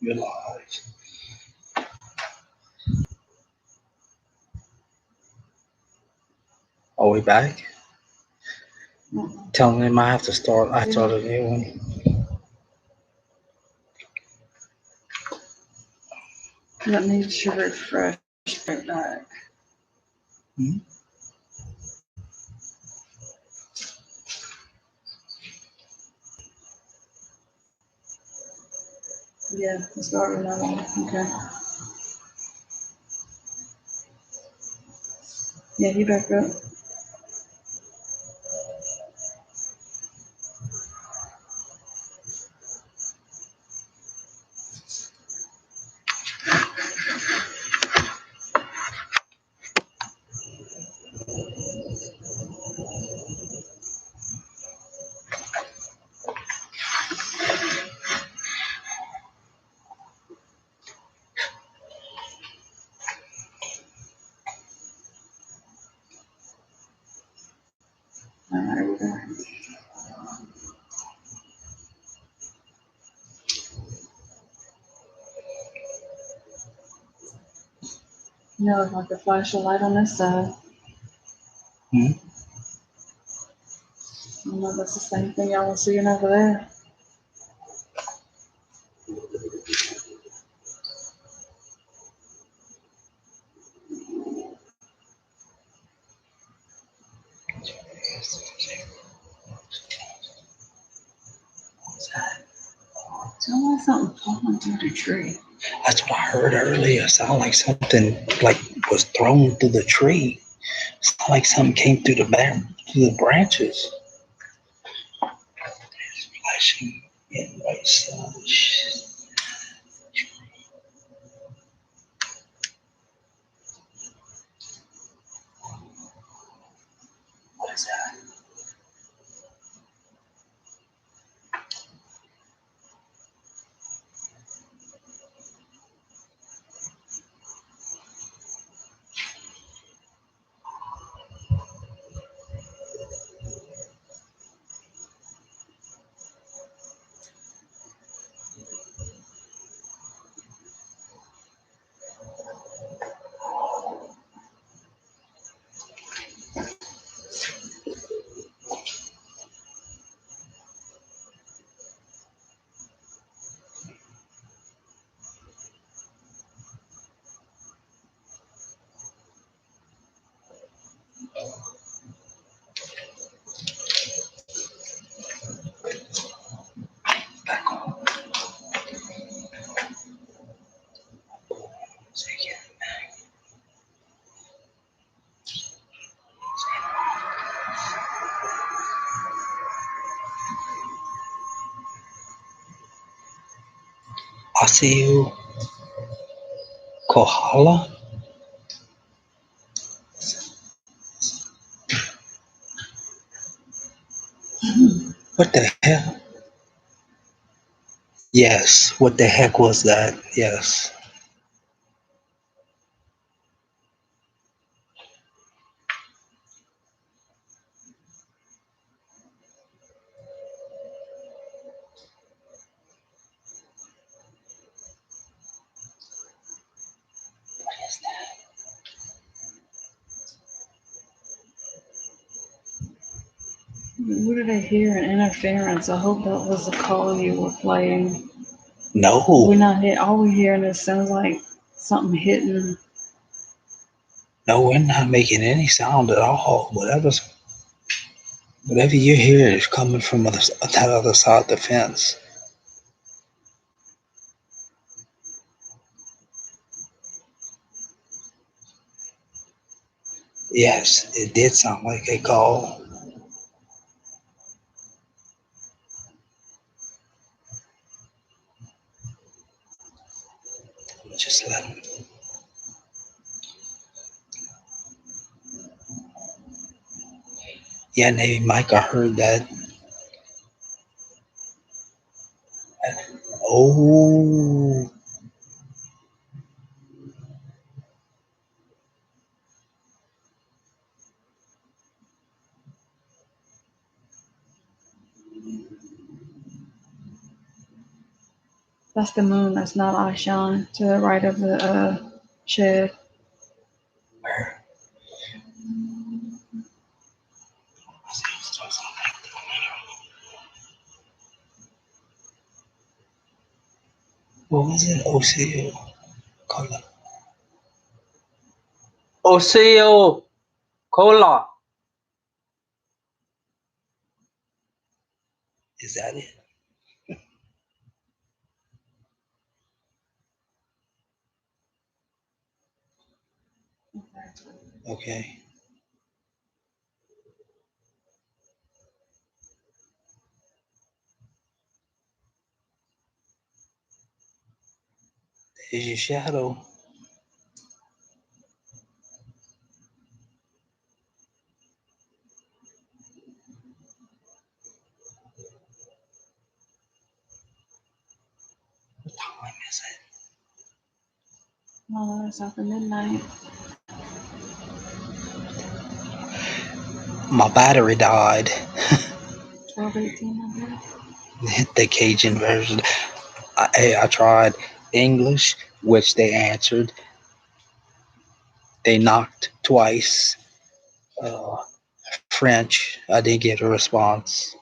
You're live. Are we back? Tell them I have to start. I started a new one. That needs to refresh right back. Hmm? Yeah, let's start with another one. Okay. Yeah, he back up. All right, we're back. You know, like a flash of light on this side. Hmm? I don't know if that's the same thing y'all are seeing over there. What's that? Sounds like something falling through the tree. That's what I heard earlier. It sounded like something like was thrown through the tree. It sounded like something came through through the branches. It's flashing in white sun. What is that? Back on. Say again. I see you. Kohala? What the hell? Yes. What the heck was that? Yes. What is that? What did I hear? An interference. I hope that was the call you were playing. No. We're not hit. All we're hearing is sounds like something hitting. No, we're not making any sound at all. Whatever you hear is coming from that other side of the fence. Yes, it did sound like a call. Just let him. Yeah, maybe Mike, I heard that. Oh, That's the moon. That's not Aishan. To the right of the shed. Where? What was it? OCO color. Oseo Cola. Is that it? Okay. There's your shadow. What time is it? No, it's after midnight. My battery died. 12:18. The Cajun version. I tried English, which they answered. They knocked twice. French, I didn't get a response.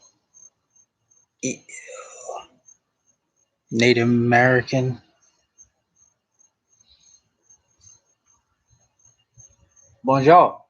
Native American, Bonjour.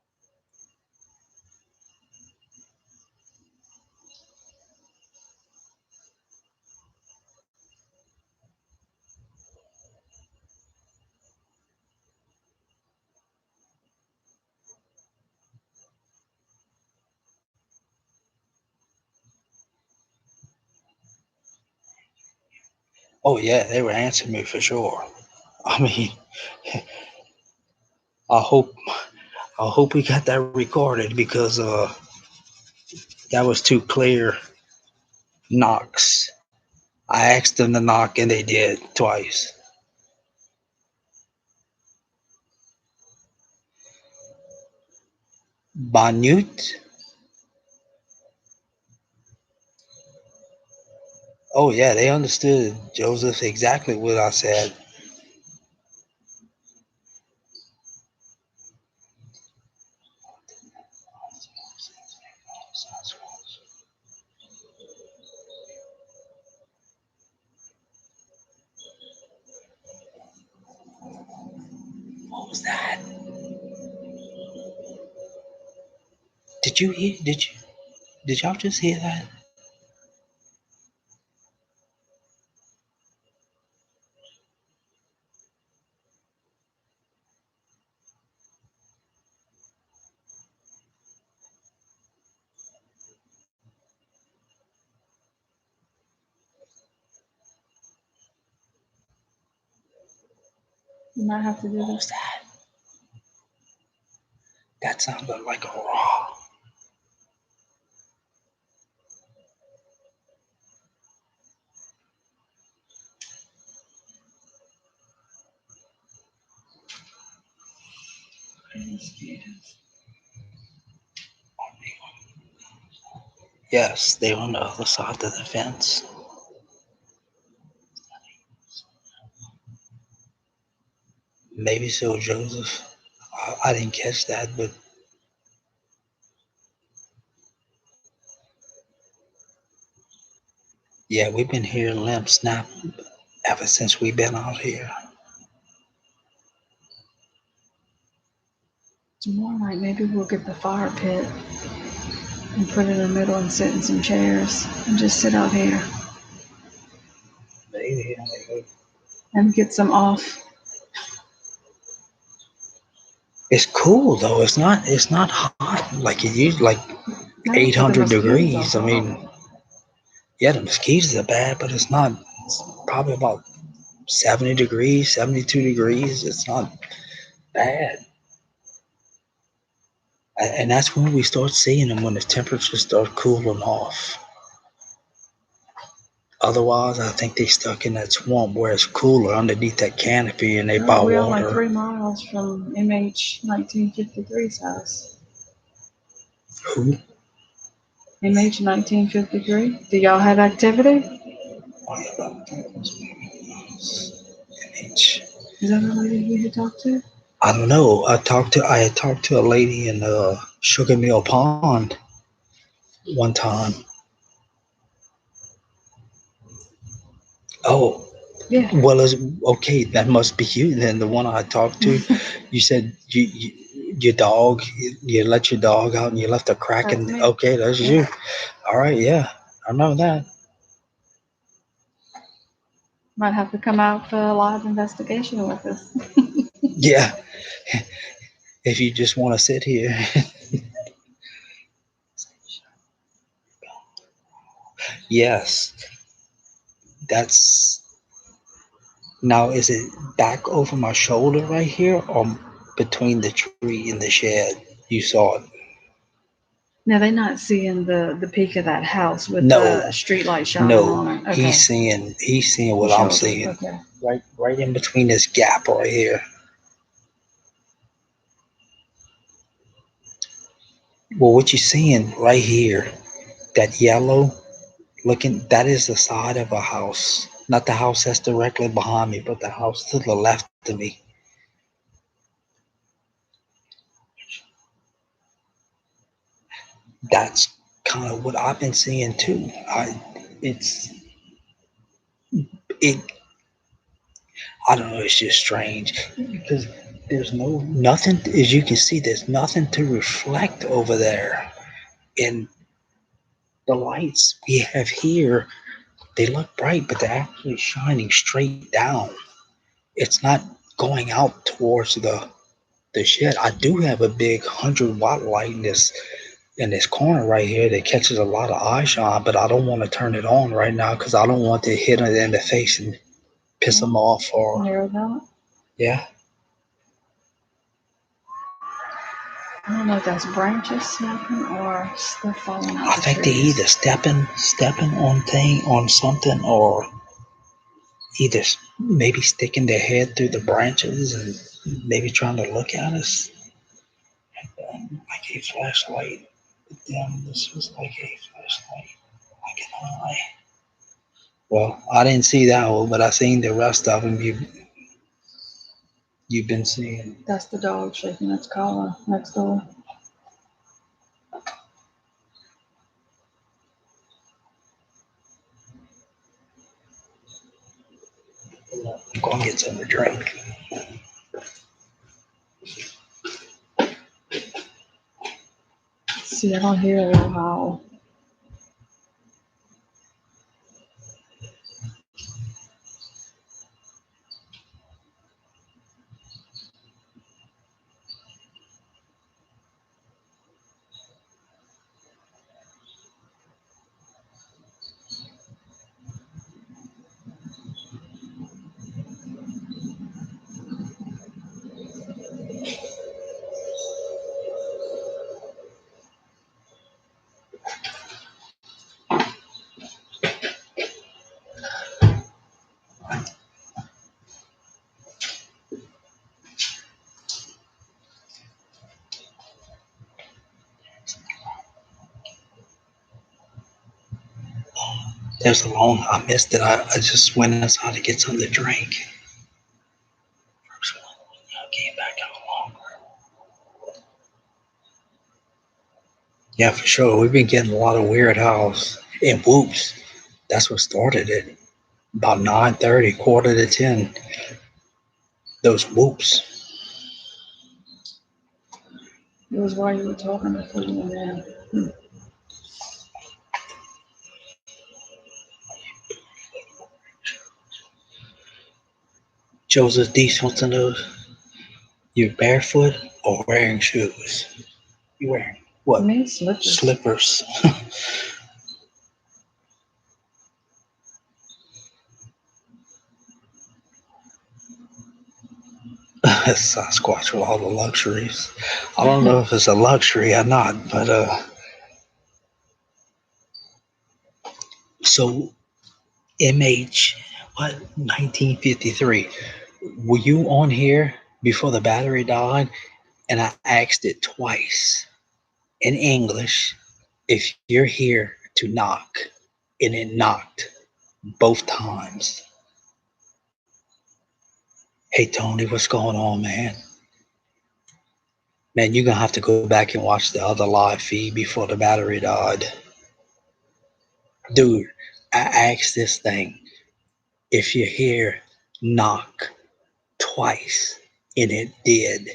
oh yeah, they were answering me for sure. I mean, I hope we got that recorded because that was too clear. Knocks. I asked them to knock and they did twice. Banute. Oh yeah, they understood, Joseph, exactly what I said. What was that? Did you hear? Did y'all just hear that? You might have to do What this. was that? That sounded like a raw. Yes, they were on the other side of the fence. Maybe so, Joseph. I didn't catch that, but yeah, we've been hearing limb snap ever since we've been out here. Tomorrow night, maybe we'll get the fire pit and put it in the middle and sit in some chairs and just sit out here Maybe. and get some off. It's cool though. It's not hot like it used, like No, 800 but the mosquitoes degrees. are I mean, horrible. yeah, the mosquitoes are bad, but it's not. It's probably about 70 degrees, 72 degrees. It's not bad. And that's when we start seeing them, when the temperatures start cooling off. Otherwise, I think they stuck in that swamp where it's cooler underneath that canopy and they buy We're only water. 3 miles from MH 1953's house. Who? MH 1953. Do y'all have activity? MH. Is that the lady you talked to? I don't know. I had talked to a lady in Sugar Mill Pond one time. Oh, Yeah. well, okay. That must be you then. The one I talked to. You said your dog. You let your dog out and you left a crack That's in. me. Okay, that's Yeah. you. All right, yeah, I remember that. Might have to come out for a live investigation with us. Yeah, if you just want to sit here. Yes, that's now. Is it back over my shoulder right here, or between the tree and the shed? You saw it. Now they're not seeing the peak of that house with No, the street light shining no. on it. Okay. He's seeing The what I'm shoulder. seeing. Okay. Right in between this gap right here. Well, what you seeing right here, that yellow looking, that is the side of a house. Not the house that's directly behind me, but the house to the left of me. That's kind of what I've been seeing too. It's it. I don't know. It's just strange because there's nothing. As you can see, there's nothing to reflect over there, and the lights we have here, they look bright, but they're actually shining straight down. It's not going out towards the shed. I do have a big 100-watt light in this corner right here that catches a lot of eye shine, but I don't want to turn it on right now because I don't want to hit it in the face and piss them off. Or Narrow down. yeah, I don't know if that's branches snapping or stuff falling out I the think they trees. either stepping on something, or either maybe sticking their head through the branches and maybe trying to look at us. Like a flashlight. But then this was like a flashlight, like an eye. Well, I didn't see that one, but I seen the rest of them. You've been seeing. That's the dog shaking its collar next door. I'm gonna get something to drink. See, I don't hear a little howl. There's a long. I missed it. I just went inside to get something to drink. First one, I came back out longer. Yeah, for sure. We've been getting a lot of weird howls and whoops. That's what started it. About 9:30, quarter to 10. Those whoops. It was while you were talking before you went in. Joseph, these ones to those. You're barefoot or wearing shoes? You wearing I what? mean, slippers. Slippers. Sasquatch with all the luxuries. I don't know if it's a luxury or not, but so MH, what, 1953? Were you on here before the battery died? And I asked it twice in English if you're here to knock, and it knocked both times. Hey Tony, what's going on, man? Man, you're gonna have to go back and watch the other live feed before the battery died. Dude, I asked this thing if you hear knock twice, and it did.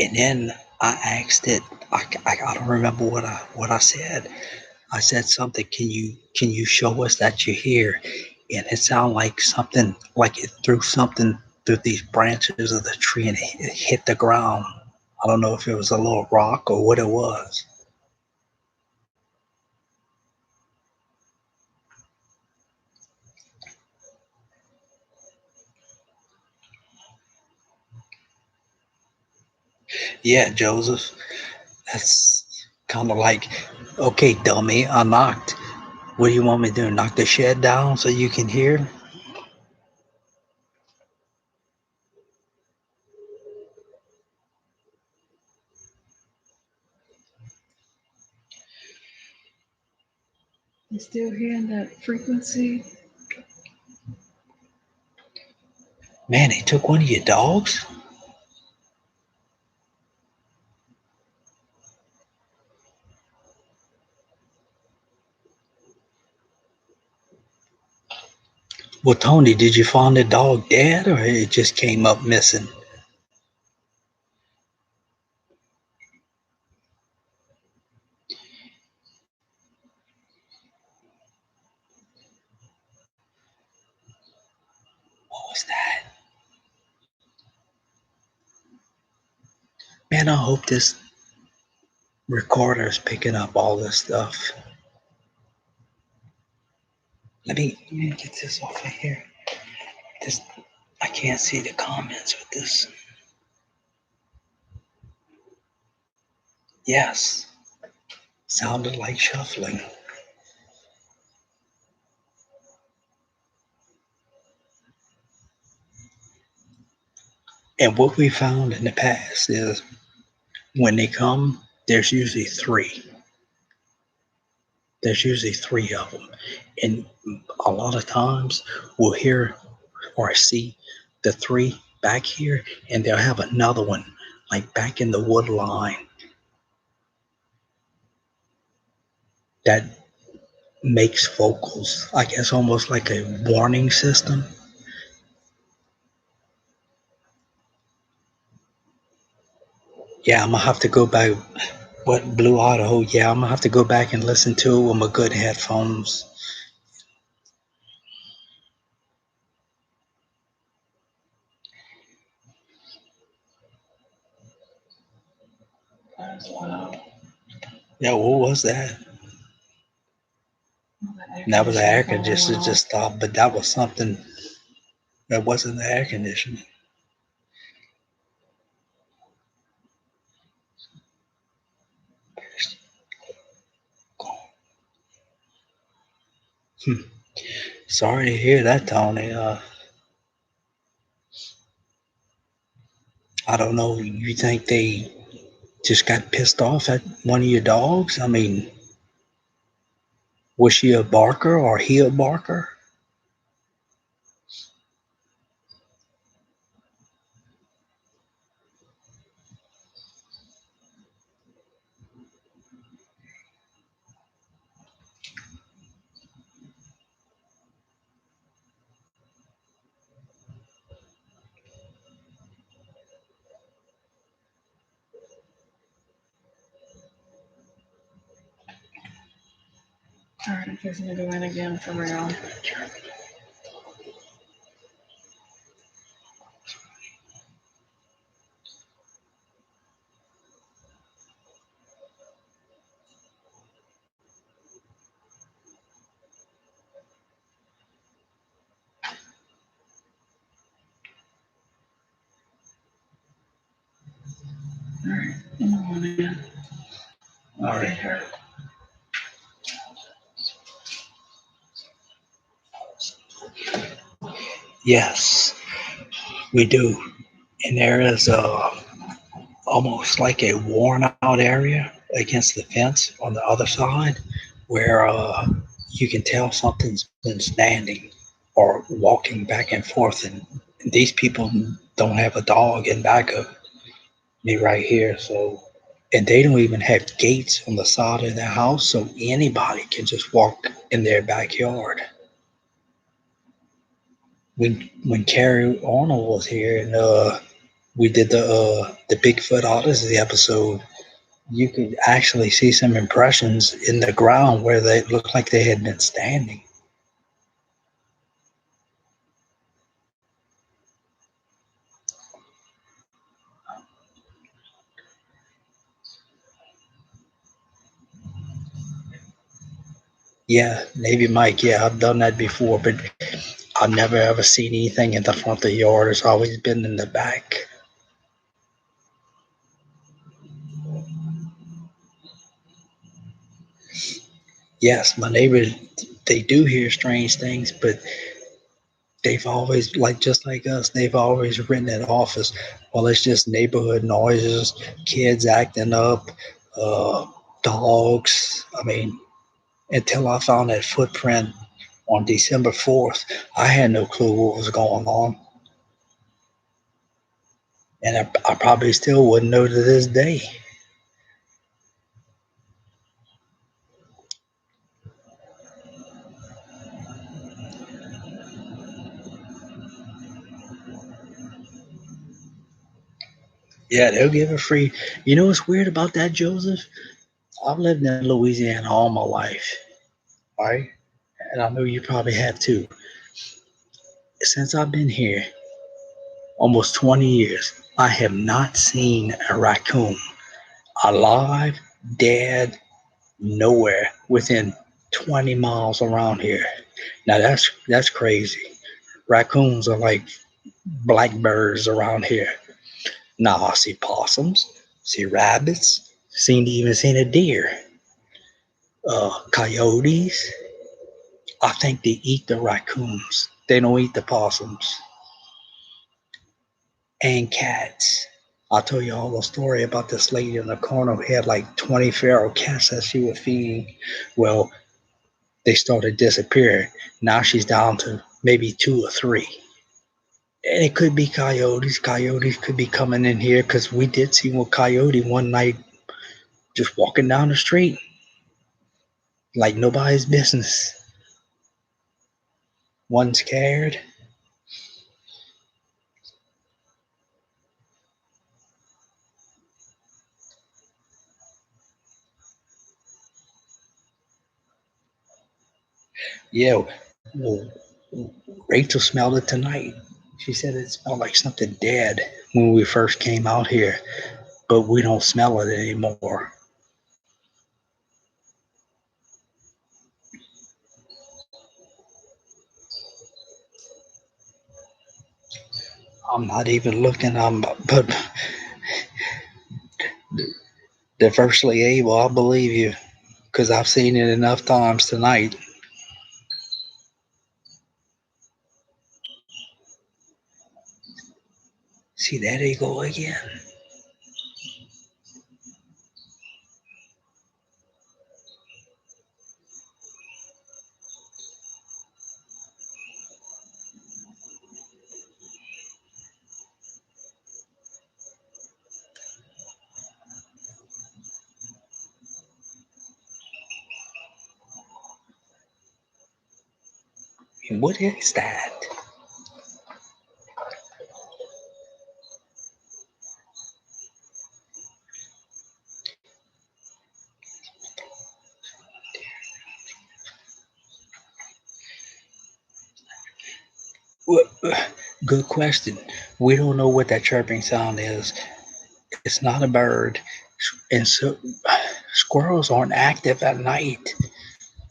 And then I asked it. I don't remember what I said. I said something. Can you show us that you're here? And it sounded like something like it threw something through these branches of the tree and it hit the ground. I don't know if it was a little rock or what it was. Yeah, Joseph. That's kind of like, okay, dummy, I knocked. What do you want me to do? Knock the shed down so you can hear? You still hearing that frequency? Man, they took one of your dogs? Well, Tony, did you find the dog dead or it just came up missing? What was that? Man, I hope this recorder is picking up all this stuff. Let me get this off of here. This I can't see the comments with this. Yes, sounded like shuffling. And what we found in the past is when they come, there's usually three. There's usually three of them. And a lot of times we'll hear or see the three back here, and they'll have another one like back in the wood line that makes vocals, I guess almost like a warning system. Yeah, I'm gonna have to go back. What Blue Idaho? Yeah, I'm gonna have to go back and listen to it with my good headphones. That's loud. Yeah, what was that? That was the air conditioner just stopped, but that was something that wasn't the air conditioning. Sorry to hear that, Tony. I don't know. You think they just got pissed off at one of your dogs? I mean, was she a barker or he a barker? All right, I'm fixing to go in again for real. All right, I'm on in. All right. Yes, we do. And there is almost like a worn out area against the fence on the other side where you can tell something's been standing or walking back and forth. And these people don't have a dog in back of me right here. So, and they don't even have gates on the side of their house. So anybody can just walk in their backyard. When Carrie Arnold was here and we did the Bigfoot Odyssey episode, you could actually see some impressions in the ground where they looked like they had been standing. Yeah, Navy Mike. Yeah, I've done that before, but I've never ever seen anything in the front of the yard. It's always been in the back. Yes, my neighbors, they do hear strange things, but they've always, like just like us, they've always written it off as, well, it's just neighborhood noises, kids acting up, uh, dogs. I mean, until I found that footprint on December 4th, I had no clue what was going on. And I probably still wouldn't know to this day. Yeah, they'll give it free. You know what's weird about that, Joseph? I've lived in Louisiana all my life, right? And I know you probably have too. Since I've been here, almost 20 years, I have not seen a raccoon alive, dead, nowhere within 20 miles around here. Now that's crazy. Raccoons are like blackbirds around here. Now I see possums, see rabbits, even seen a deer, coyotes. I think they eat the raccoons. They don't eat the possums and cats. I'll tell you all the story about this lady in the corner who had like 20 feral cats that she was feeding. Well, they started disappearing. Now she's down to maybe 2 or 3. And it could be coyotes. Coyotes could be coming in here because we did see one coyote one night just walking down the street like nobody's business. One scared. Yeah, well, Rachel smelled it tonight. She said it smelled like something dead when we first came out here, but we don't smell it anymore. I'm not even looking. But diversely able. I believe you because I've seen it enough times tonight. See, there they go again. And what is that? Good question. We don't know what that chirping sound is. It's not a bird, and so squirrels aren't active at night.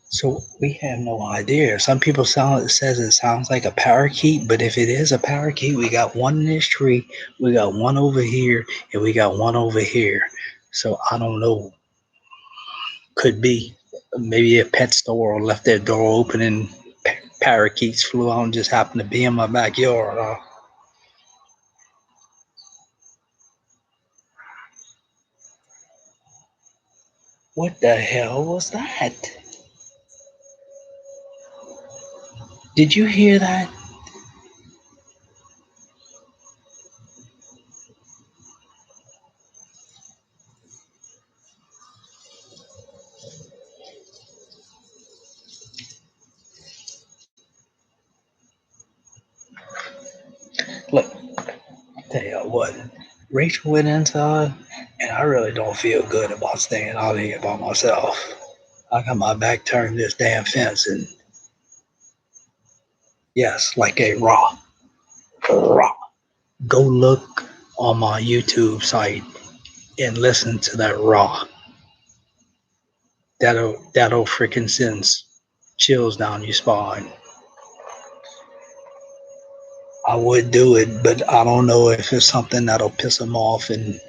So we have no idea. Some people says it sounds like a parakeet, but if it is a parakeet, we got one in this tree, we got one over here, and we got one over here. So I don't know. Could be maybe a pet store left their door open and parakeets flew out and just happened to be in my backyard. What the hell was that? Did you hear that? Look, tell you what, Rachel went inside, and I really don't feel good about staying out here by myself. I got my back turned to this damn fence, and yes, like a raw. Go look on my YouTube site and listen to that raw. That'll freaking send chills down your spine. I would do it, but I don't know if it's something that'll piss them off. And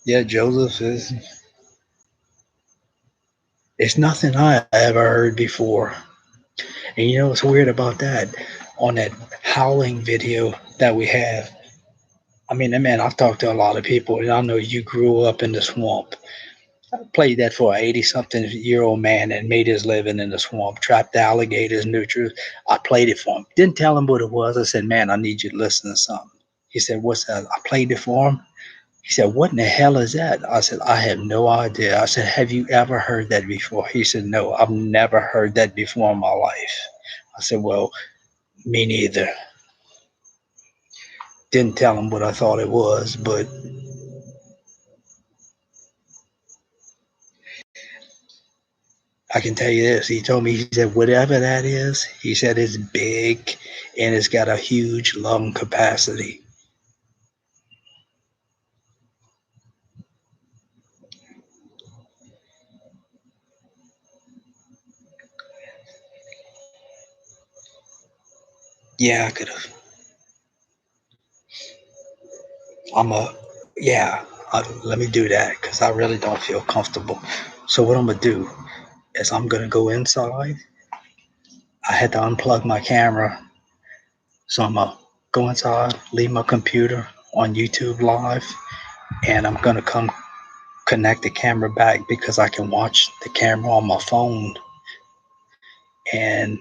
yeah, Joseph is. It's nothing I ever heard before. And you know what's weird about that? On that howling video that we have, I mean, man, I've talked to a lot of people, and I know you grew up in the swamp. I played that for an 80-something-year-old man that made his living in the swamp, trapped alligators, nutria. I played it for him. Didn't tell him what it was. I said, man, I need you to listen to something. He said, what's that? I played it for him. He said, what in the hell is that? I said, I have no idea. I said, have you ever heard that before? He said, no, I've never heard that before in my life. I said, well, me neither. Didn't tell him what I thought it was, but I can tell you this. He told me, he said, whatever that is, he said it's big and it's got a huge lung capacity. Yeah, I could have. Let me do that because I really don't feel comfortable. So what I'm going to do is I'm going to go inside. I had to unplug my camera. So I'm going to go inside, leave my computer on YouTube Live, and I'm going to come connect the camera back because I can watch the camera on my phone and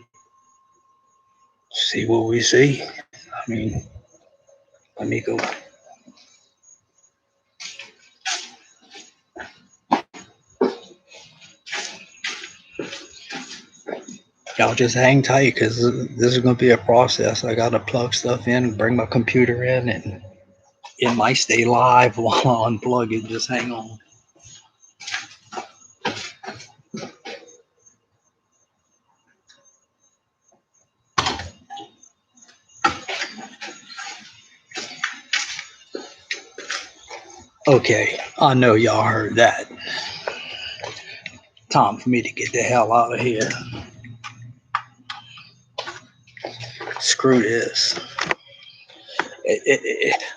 see what we see. I mean, let me go. Y'all just hang tight because this is going to be a process. I got to plug stuff in, bring my computer in, and it might stay live while I unplug it. Just hang on. Okay, I know y'all heard that. Time for me to get the hell out of here. Screw this.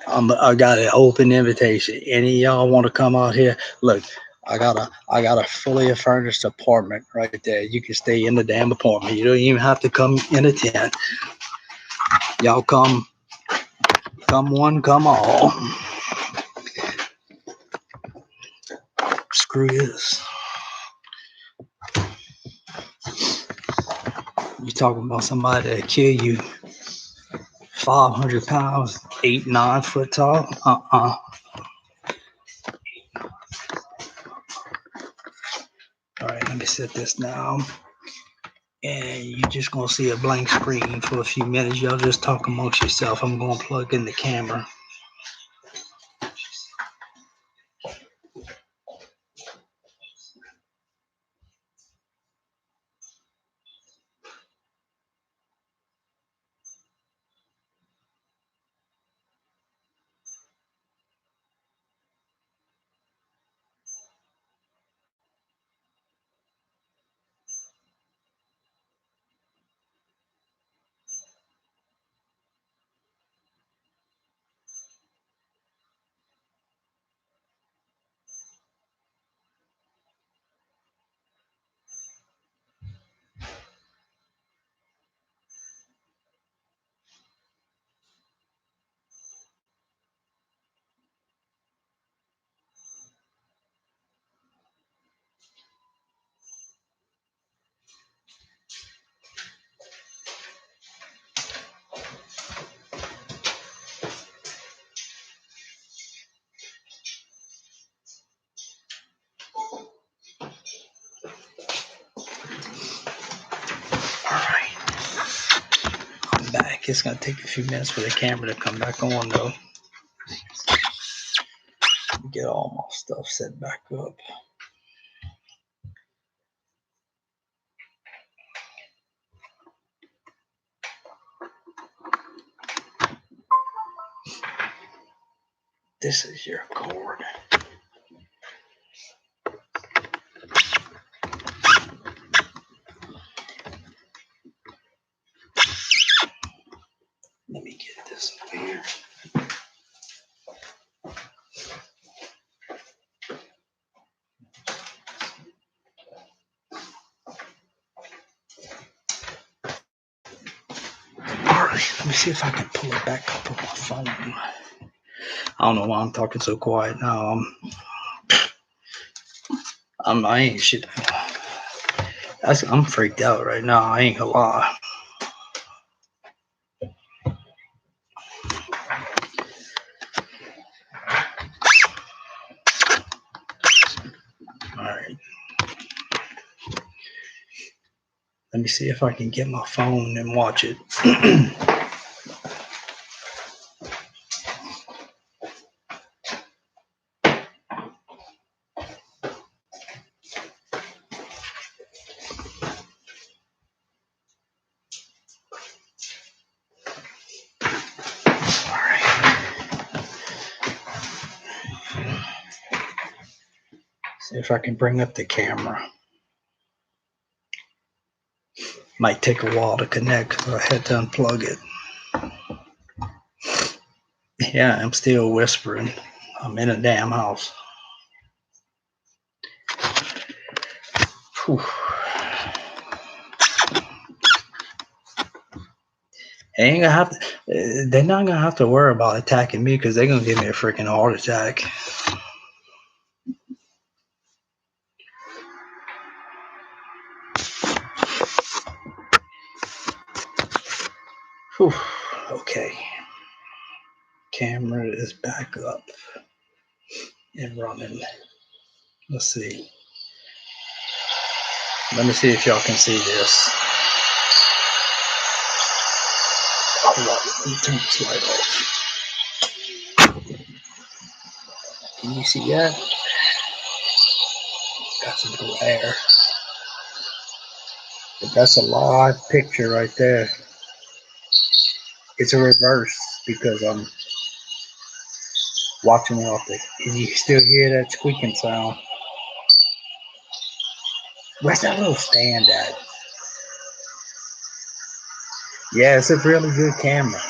I got an open invitation. Any of y'all want to come out here? Look, I got a fully furnished apartment right there. You can stay in the damn apartment. You don't even have to come in a tent. Y'all come one, come all. Screw this. You talking about somebody that kill you 500 pounds, 8-9 foot tall? All right, let me set this down. And you're just gonna see a blank screen for a few minutes. Y'all just talk amongst yourself. I'm gonna plug in the camera. it's gonna take a few minutes for the camera to come back on though. Get all my stuff set back up. This is your cord. Let me get this over here. Alright, let me see if I can pull it back up on my phone. I don't know why I'm talking so quiet now. I ain't shit. I'm freaked out right now. I ain't gonna lie. Alright. Let me see if I can get my phone and watch it. See if I can bring up the camera. Might take a while to connect, so I had to unplug it. Yeah, I'm still whispering. I'm in a damn house. Whew. Ain't gonna have to, they're not gonna have to worry about attacking me because they're gonna give me a freaking heart attack. Whew. Okay. Camera is back up and running. Let's see. Let me see if y'all can see this. Hold on, let me turn this light off. Can you see that? Got some glare. But that's a live picture right there. It's a reverse because I'm watching it off the. Can you still hear that squeaking sound? Where's that little stand at? Yeah, it's a really good camera.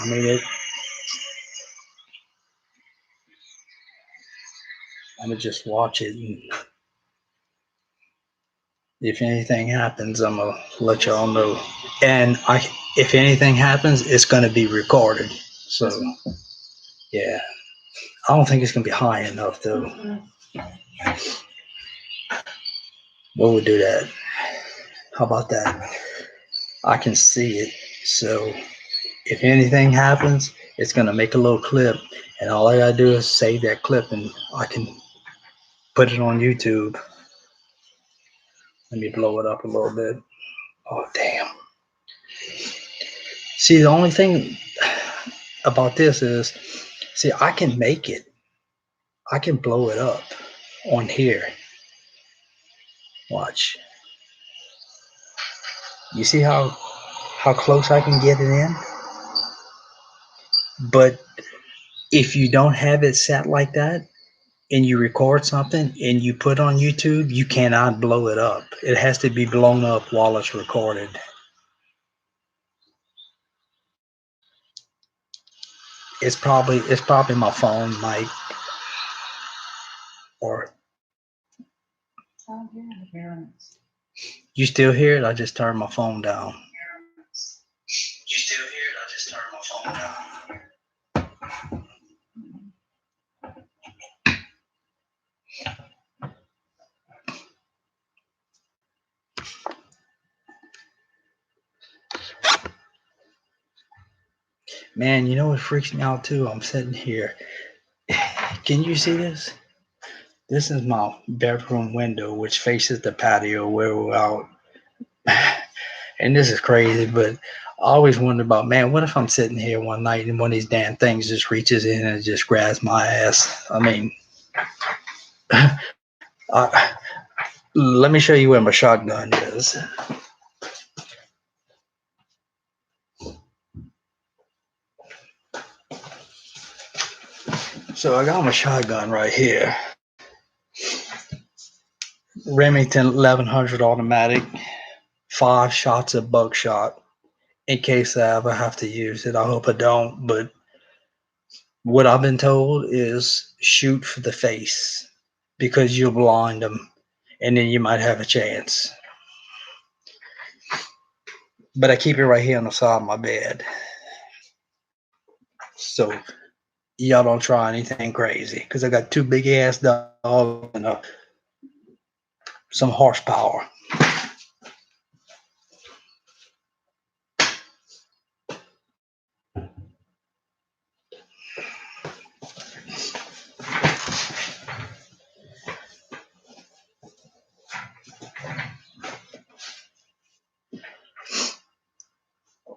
I mean, I'm gonna just watch it, and if anything happens, I'm gonna let y'all know. And if anything happens, it's gonna be recorded. So, yeah, I don't think it's gonna be high enough though. But we'll do that. How about that? I can see it, so if anything happens, it's gonna make a little clip, and all I gotta do is save that clip, and I can put it on YouTube. Let me blow it up a little bit. Oh damn! See, the only thing about this is, see, I can make it. I can blow it up on here. Watch. You see how close I can get it in? But if you don't have it set like that and you record something and you put on YouTube, you cannot blow it up. It has to be blown up while it's recorded. It's probably my phone mic, or you still hear it? I just turned my phone down. You still hear it? I just turned my phone down. Man, you know what freaks me out too? I'm sitting here. Can you see this? This is my bedroom window, which faces the patio where we're out. And this is crazy, but always wondered about, man, what if I'm sitting here one night and one of these damn things just reaches in and just grabs my ass? I mean, let me show you where my shotgun is. So I got my shotgun right here. Remington 1100 automatic, 5 shots of buckshot in case I ever have to use it. I hope I don't, but what I've been told is shoot for the face because you'll blind them and then you might have a chance. But I keep it right here on the side of my bed. So y'all don't try anything crazy because I got 2 big ass dogs and some horsepower.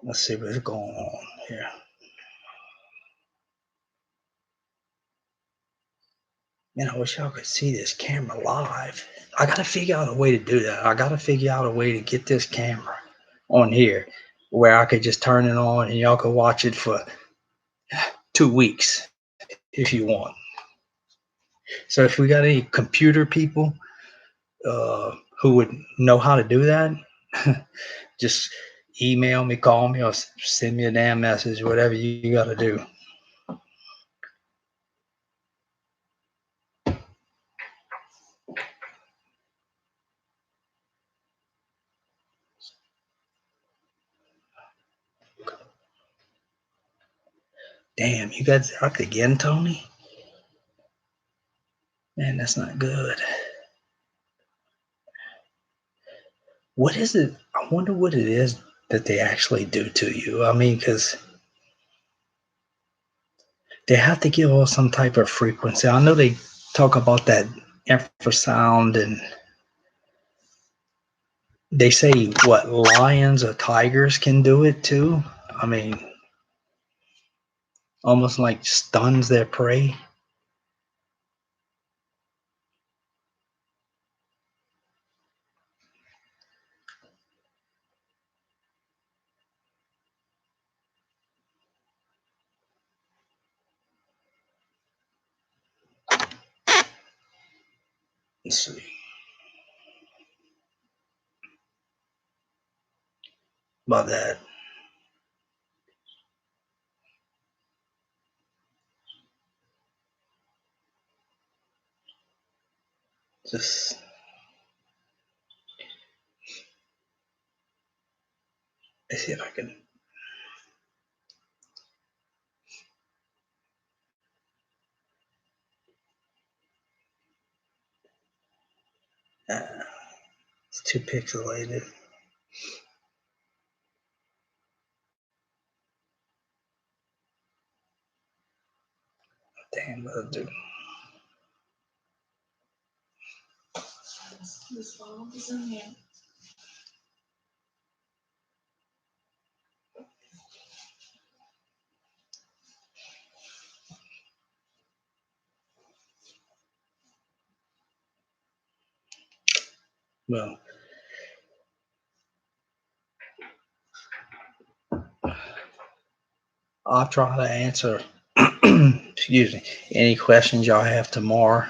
Let's see what's going on here. Man, I wish y'all could see this camera live. I got to figure out a way to do that. I got to figure out a way to get this camera on here where I could just turn it on and y'all could watch it for 2 weeks if you want. So if we got any computer people who would know how to do that, just email me, call me, or send me a damn message, whatever you got to do. Damn, you got Zark again, Tony? Man, that's not good. What is it? I wonder what it is that they actually do to you. I mean, because they have to give off some type of frequency. I know they talk about that infrasound, and they say what lions or tigers can do it too. I mean, almost like stuns their prey. Let's see. About that. Just let's see if I can. It's too pixelated. Damn, what I do? This phone is in here. Well, I'll try to answer. Excuse me. Any questions y'all have tomorrow,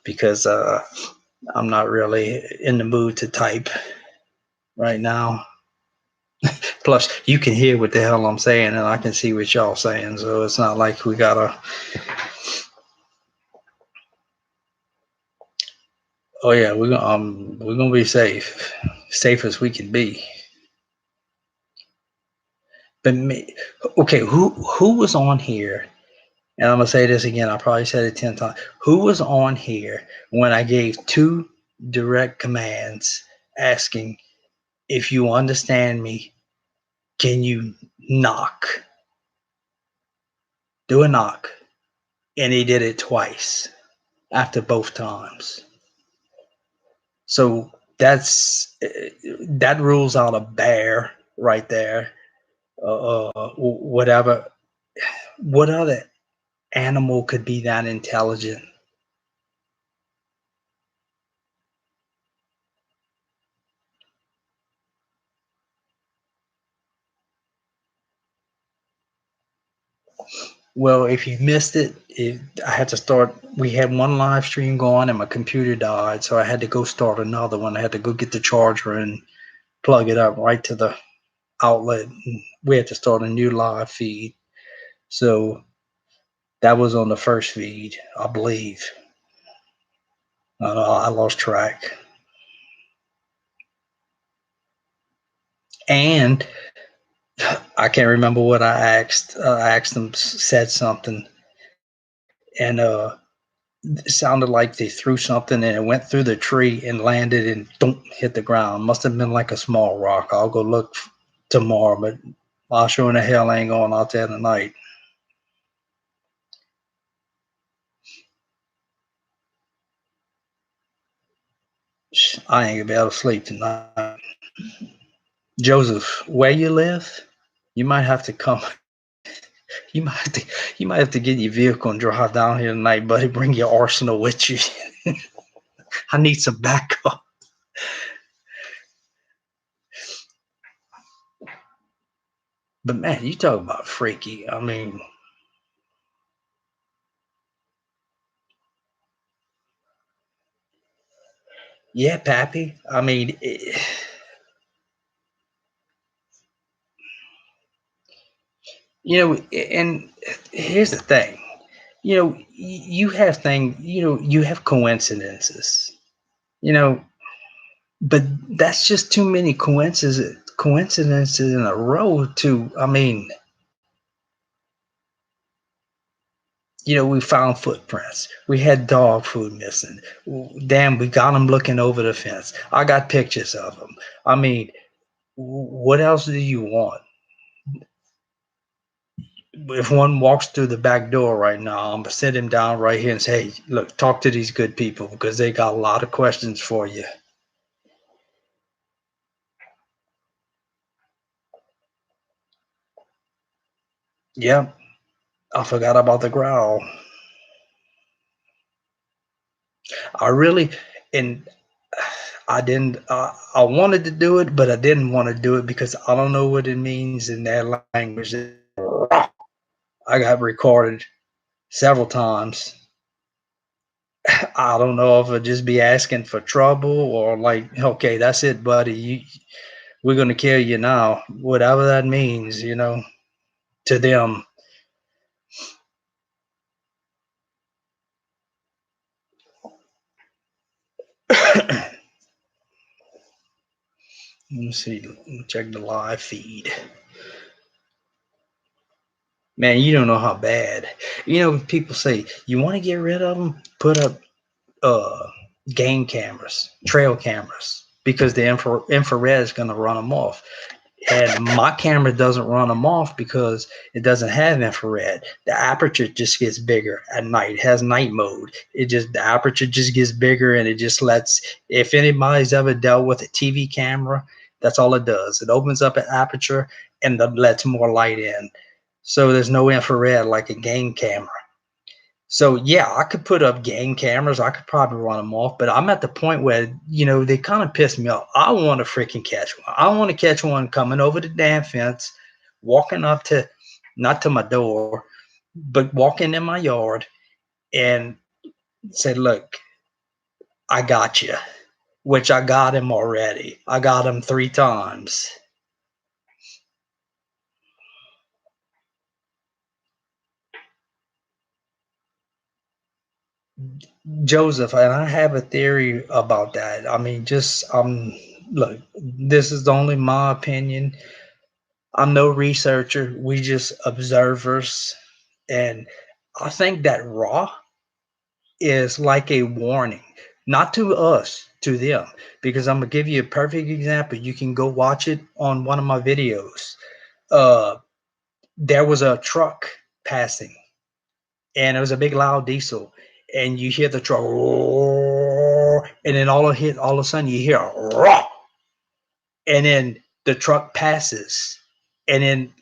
because I'm not really in the mood to type right now. Plus, you can hear what the hell I'm saying, and I can see what y'all saying. So it's not like we gotta. Oh yeah, we're gonna be safe as we can be. But me, okay, who was on here? And I'm gonna say this again. I probably said it 10 times. Who was on here when I gave 2 direct commands asking, if you understand me, can you knock? Do a knock. And he did it twice after both times. So that rules out a bear right there. whatever. What other animal could be that intelligent? Well, if you missed it, I had to start. We had one live stream going, and my computer died, so I had to go start another one. I had to go get the charger and plug it up right to the outlet. And we had to start a new live feed. So that was on the first feed, I believe. I lost track. And I can't remember what I asked. I asked them, said something, and it sounded like they threw something and it went through the tree and landed and don't hit the ground. Must have been like a small rock. I'll go look tomorrow, but I sure in the hell ain't going out there tonight. I ain't gonna be able to sleep tonight. Joseph, where you live, you might have to come. You might have to get your vehicle and drive down here tonight, buddy. Bring your arsenal with you. I need some backup. But man, you talk about freaky. I mean, yeah, Pappy. I mean, and here's the thing. You have you have coincidences. But that's just too many coincidences in a row to, I mean, we found footprints. We had dog food missing. Damn, we got them looking over the fence. I got pictures of them. I mean, what else do you want? If one walks through the back door right now, I'm gonna sit him down right here and say, hey, look, talk to these good people because they got a lot of questions for you. Yep, I forgot about the growl. I really, and I didn't, I wanted to do it, but I didn't want to do it because I don't know what it means in that language. I got recorded several times. I don't know if I'd just be asking for trouble or like, okay, that's it, buddy. We're going to kill you now. Whatever that means, to them. Let me see. Let me check the live feed. Man, you don't know how bad. People say, you want to get rid of them? Put up game cameras, trail cameras, because the infrared is going to run them off. And my camera doesn't run them off because it doesn't have infrared. The aperture just gets bigger at night. It has night mode. The aperture just gets bigger, and it just lets, if anybody's ever dealt with a TV camera, that's all it does. It opens up an aperture and lets more light in. So there's no infrared like a game camera. So yeah, I could put up game cameras. I could probably run them off, but I'm at the point where, they kind of piss me off. I want to freaking catch one. I want to catch one coming over the damn fence, walking up to, not to my door, but walking in my yard and say, look, I got you, which I got him already. I got him 3 times. Joseph, and I have a theory about that. I mean, look, this is only my opinion. I'm no researcher. We just observers. And I think that raw is like a warning, not to us, to them. Because I'm going to give you a perfect example. You can go watch it on one of my videos. There was a truck passing, and it was a big loud diesel. And you hear the truck, roar, and then all of a sudden you hear, roar, and then the truck passes, and then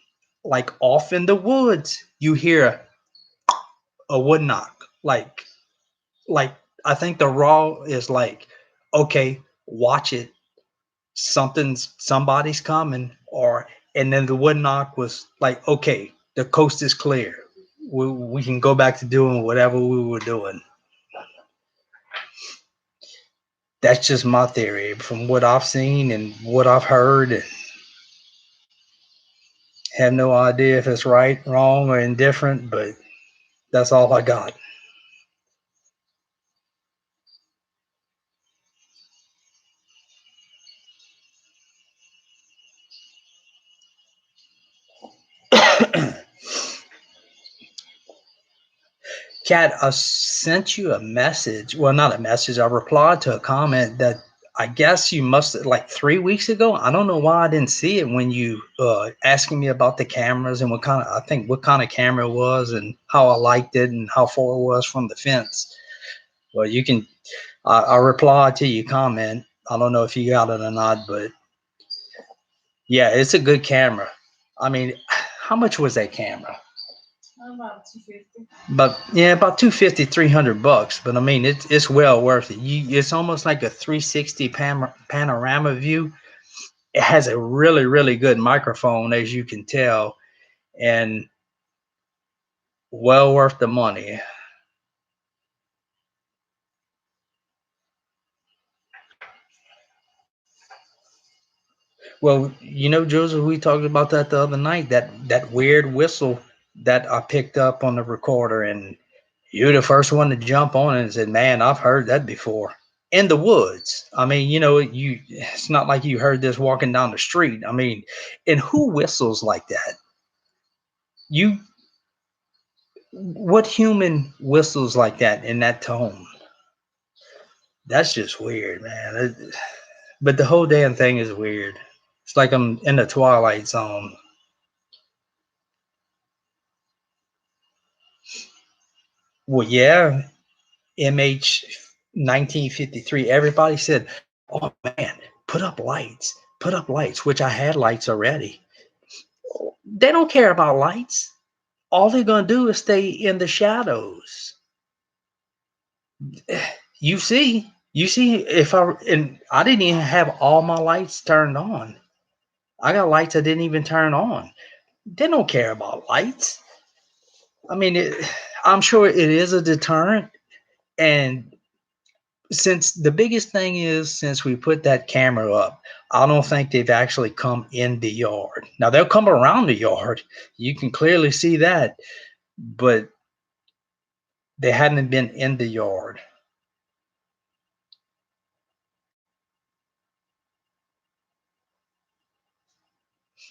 like off in the woods, you hear a wood knock. Like I think the raw is like, okay, watch it. Somebody's coming, or and then the wood knock was like, okay, the coast is clear. We can go back to doing whatever we were doing. That's just my theory from what I've seen and what I've heard. And have no idea if it's right, wrong, or indifferent, but that's all I got. Kat, I sent you a message. Well, not a message. I replied to a comment that I guess you must like 3 weeks ago. I don't know why I didn't see it when you asking me about the cameras and what kind of I think what kind of camera it was and how I liked it and how far it was from the fence. Well, you can. I replied to your comment. I don't know if you got it or not, but yeah, it's a good camera. I mean, how much was that camera? About 250. But yeah, about 250, $300. But I mean, it's well worth it. It's almost like a 360 panorama view. It has a really, really good microphone, as you can tell, and well worth the money. Well, Joseph, we talked about that the other night. That weird whistle that I picked up on the recorder, and you're the first one to jump on it and said, "Man, I've heard that before." In the woods. I mean, it's not like you heard this walking down the street. I mean, and who whistles like that? You what human whistles like that in that tone? That's just weird, man. But the whole damn thing is weird. It's like I'm in the Twilight Zone. Well, yeah, MH 1953. Everybody said, "Oh man, put up lights," which I had lights already. They don't care about lights. All they're gonna do is stay in the shadows. You see, if I didn't even have all my lights turned on. I got lights I didn't even turn on. They don't care about lights. I mean, I'm sure it is a deterrent. And since the biggest thing is, since we put that camera up, I don't think they've actually come in the yard. Now they'll come around the yard. You can clearly see that, but they hadn't been in the yard.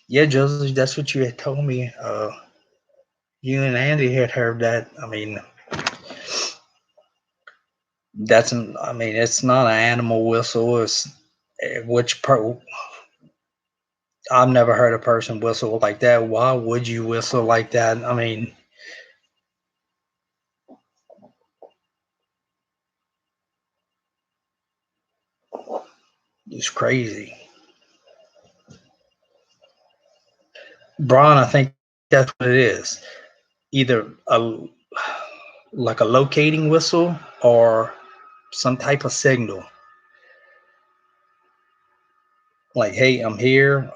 Yeah, Joseph, that's what you had told me. You and Andy had heard that. I mean, it's not an animal whistle. It's which per, I've never heard a person whistle like that. Why would you whistle like that? I mean, it's crazy. Brian, I think that's what it is. Either like a locating whistle or some type of signal. Like, hey, I'm here.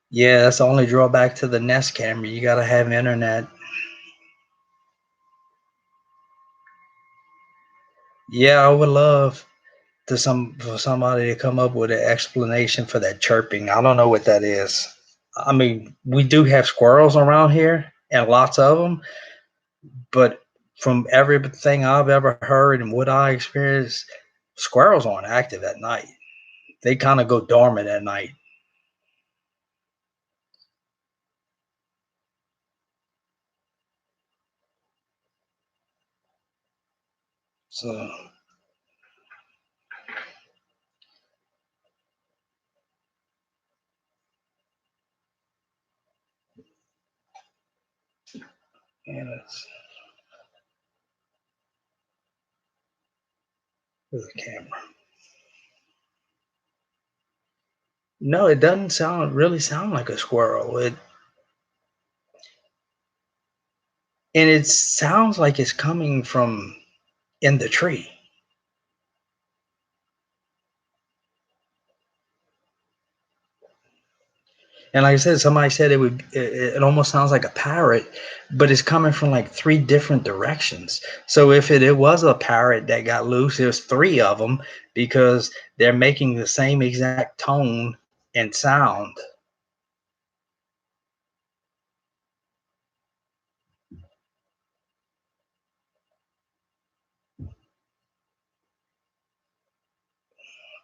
Yeah, that's the only drawback to the Nest camera. You got to have internet. Yeah, I would love for somebody to come up with an explanation for that chirping. I don't know what that is. I mean, we do have squirrels around here and lots of them, but from everything I've ever heard and what I experienced, squirrels aren't active at night. They kind of go dormant at night. So And it's with the camera. No, it doesn't really sound like a squirrel. It sounds like it's coming from in the tree. And like I said, somebody said it almost sounds like a parrot, but it's coming from like three different directions. So if it was a parrot that got loose, there's three of them because they're making the same exact tone and sound.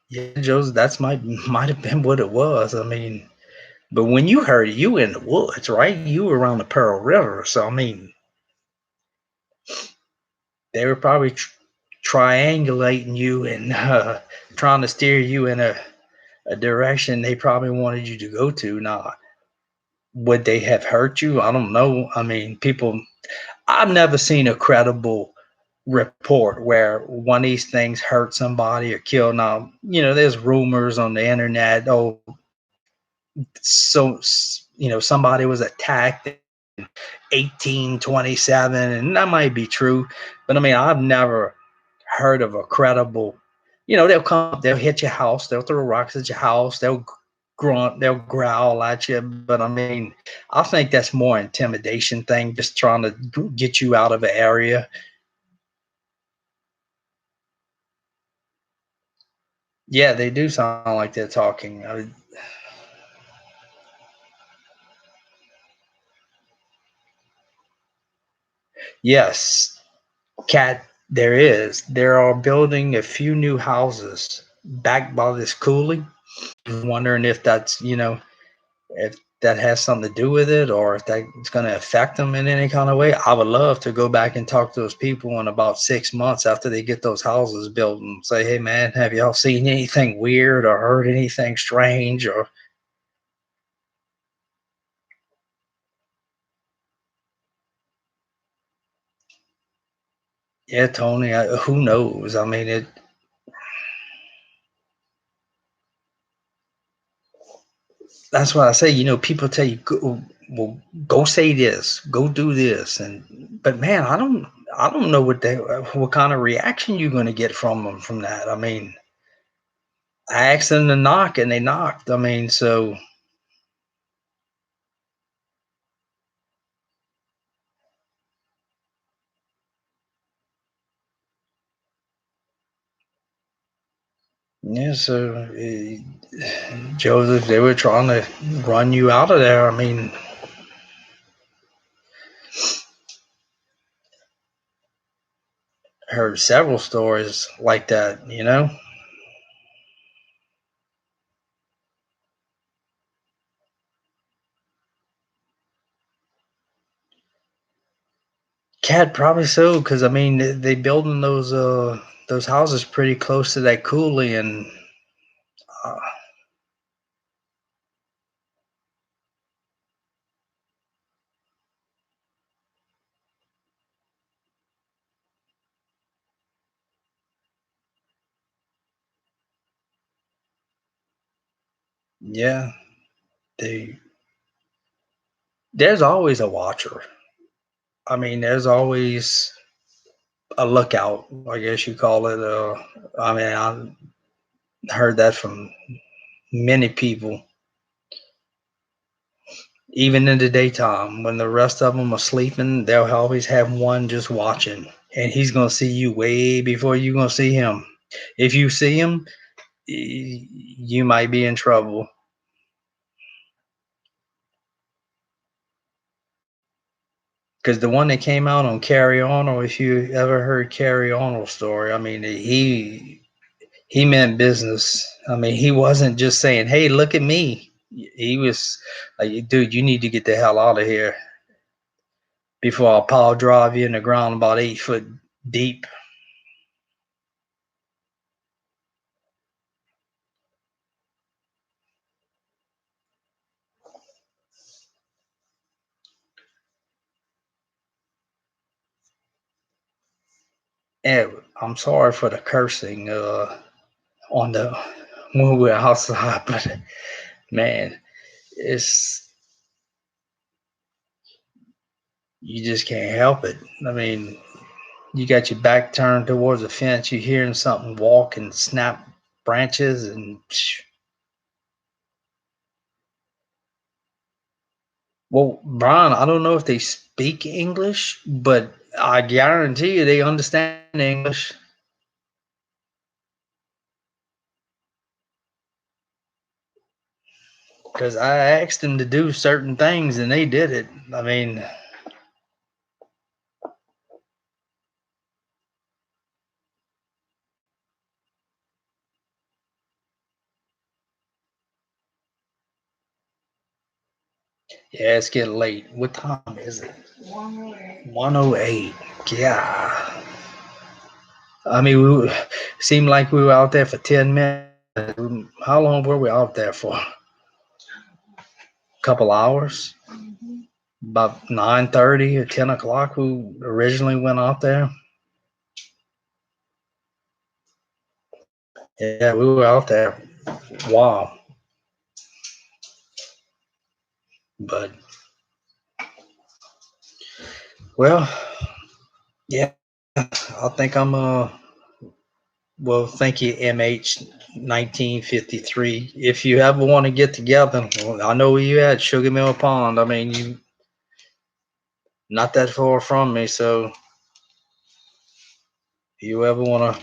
Yeah, Joseph, that's might have been what it was. I mean, but when you heard it, you were in the woods, right? You were around the Pearl River, so I mean, they were probably triangulating you and trying to steer you in a direction they probably wanted you to go to. Now, would they have hurt you? I don't know. I mean, I've never seen a credible report where one of these things hurt somebody or killed. Now, there's rumors on the internet. Oh, so, somebody was attacked in 1827, and that might be true. But I mean, I've never heard of a credible, they'll come, they'll hit your house, they'll throw rocks at your house, they'll grunt, they'll growl at you. But I mean, I think that's more intimidation thing, just trying to get you out of an area. Yeah, they do sound like they're talking. Yes, Cat, there is. There are building a few new houses backed by this cooling. Wondering if that's, if that has something to do with it or if that's going to affect them in any kind of way. I would love to go back and talk to those people in about 6 months after they get those houses built and say, hey, man, have y'all seen anything weird or heard anything strange? Or, yeah, Tony, who knows? I mean, that's what I say. People tell you, well, go say this, go do this, but man, I don't know what kind of reaction you're going to get from them from that. I mean, I asked them to knock, and they knocked. I mean, so yeah. So Joseph, they were trying to run you out of there. I mean, heard several stories like that. Cat, probably so, because I mean, they building those houses pretty close to that coulee, and uh, yeah, they there's always a watcher. I mean, there's always a lookout, I guess you call it. I mean, I heard that from many people, even in the daytime when the rest of them are sleeping. They'll always have one just watching, and he's gonna see you way before you're gonna see him. If you see him, you might be in trouble. Because the one that came out on Carry On, or if you ever heard Carry On's story, I mean, he meant business. I mean, he wasn't just saying, "Hey, look at me." He was like, "Dude, you need to get the hell out of here before I power drive you in the ground about 8 foot deep." And I'm sorry for the cursing on the when we're outside, but man, it's you just can't help it. I mean, you got your back turned towards the fence, you're hearing something walk and snap branches, and well, Brian, I don't know if they speak English, but I guarantee you they understand English. Because I asked them to do certain things and they did it. I mean, yeah, it's getting late. What time is it? 108. 1:08. Yeah. I mean, seemed like we were out there for 10 minutes. How long were we out there for? A couple hours? Mm-hmm. About 9:30 or 10 o'clock we originally went out there. Yeah, we were out there. Wow. But, well, yeah, I think I'm well, thank you, MH1953. If you ever want to get together, well, I know where you at, Sugar Mill Pond. I mean, you not that far from me, so if you ever want to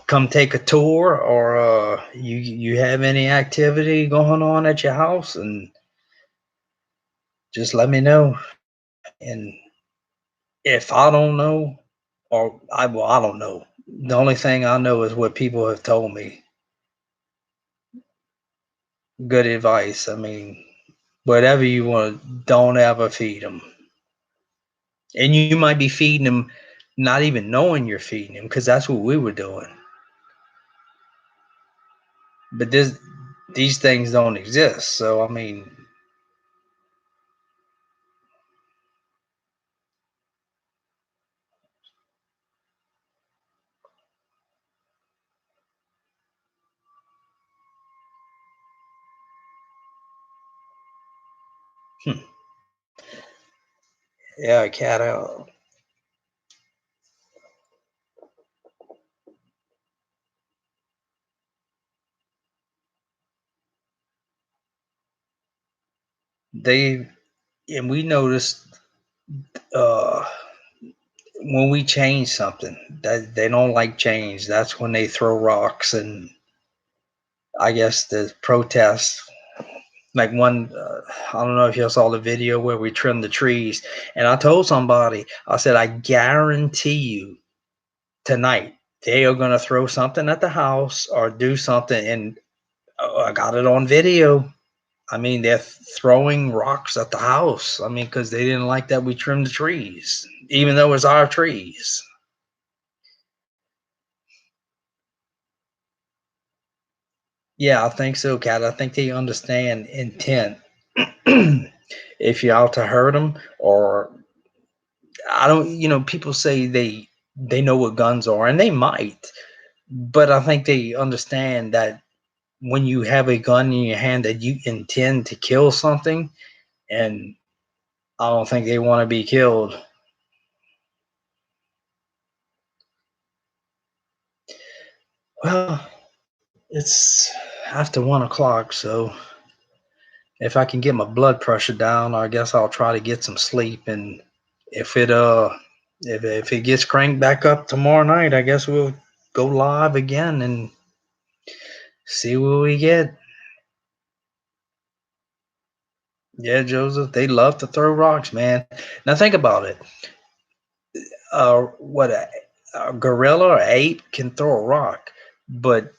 come take a tour, or you have any activity going on at your house, and just let me know. And if I don't know, or I don't know. The only thing I know is what people have told me. Good advice. I mean, whatever you want, don't ever feed them. And you might be feeding them, not even knowing you're feeding them, because that's what we were doing. But these things don't exist. So I mean, hmm, yeah, cat out. They and we noticed uh, when we change something that they don't like change. That's when they throw rocks, and I guess the protests. Like one, I don't know if you saw the video where we trimmed the trees, and I told somebody, I said, I guarantee you tonight they are going to throw something at the house or do something, and I got it on video. I mean, they're throwing rocks at the house. I mean, because they didn't like that we trimmed the trees, even though it's our trees. Yeah, I think so, Kat. I think they understand intent. If you're out to hurt them, or I don't, people say they know what guns are, and they might, but I think they understand that when you have a gun in your hand that you intend to kill something, and I don't think they want to be killed. Well, it's after 1 o'clock, so if I can get my blood pressure down, I guess I'll try to get some sleep. And if it if it gets cranked back up tomorrow night, I guess we'll go live again and see what we get. Yeah, Joseph, they love to throw rocks, man. Now think about it. What a gorilla or ape can throw a rock, but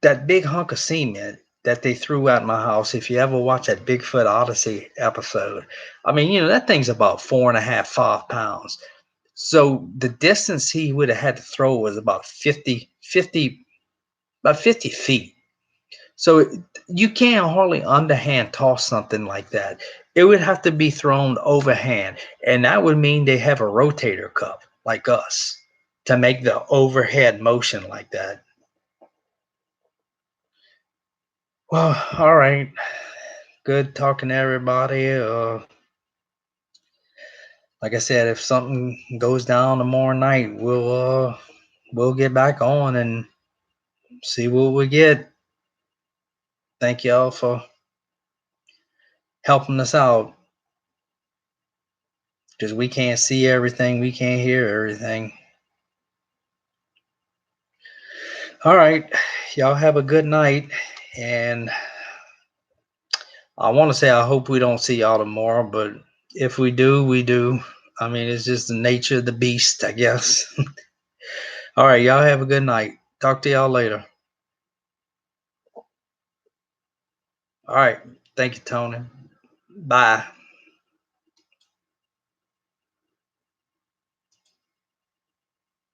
that big hunk of cement that they threw at my house, if you ever watch that Bigfoot Odyssey episode, I mean, that thing's about 4.5, 5 pounds. So the distance he would have had to throw was about 50 feet. So you can't hardly underhand toss something like that. It would have to be thrown overhand, and that would mean they have a rotator cuff like us to make the overhead motion like that. Well, all right. Good talking to everybody. Like I said, if something goes down tomorrow night, we'll get back on and see what we get. Thank y'all for helping us out, because we can't see everything, we can't hear everything. All right, y'all have a good night, and I want to say I hope we don't see y'all tomorrow, but if we do, we do. I mean, it's just the nature of the beast, I guess. All right, y'all have a good night. Talk to y'all later. All right, thank you, Tony. Bye.